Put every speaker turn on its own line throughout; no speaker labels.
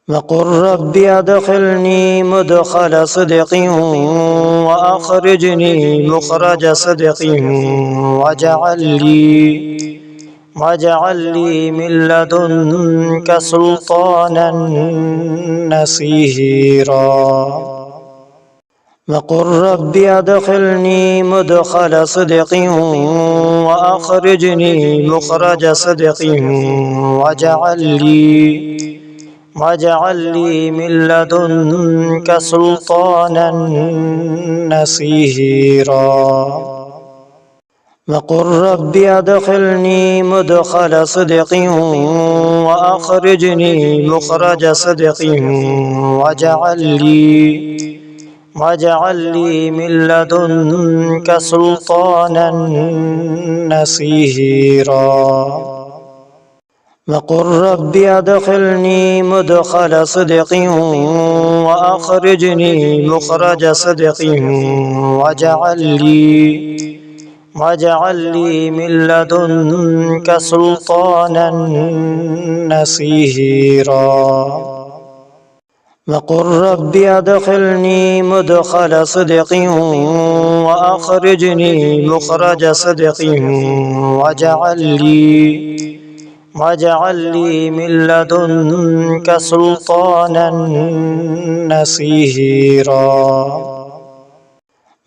وقل رب أدخلني مدخل صدق وأخرجني مخرج صدق واجعل لي من لدنك سلطانا نصيرا وقل رب أدخلني مدخل صدق وأخرجني مخرج صدق واجعل لي من لدنك سلطانا نصيرا وقل رب أدخلني مدخل صدق وأخرجني مخرج صدق واجعل لي من لدنك سلطانا نصيرا وقل رب أدخلني مدخل صدق وأخرجني مخرج صدق واجعل لي من لدنك سلطانا نصيرا وقل رب أدخلني مدخل صدق وأخرجني مخرج صدق واجعل لي من لدنك سلطانا نصيرا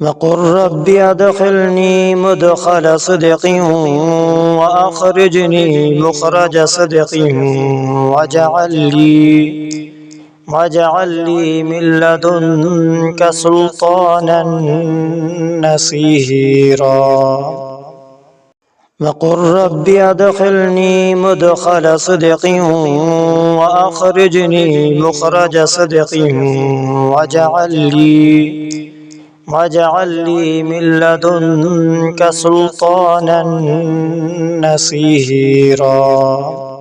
وقل رب أدخلني مدخل صدق وأخرجني مخرج صدق واجعل لي من لدنك سلطانا نصيرا وقل رب أدخلني مدخل صدق وأخرجني مخرج صدق واجعل لي من لدنك سلطانا نصيرا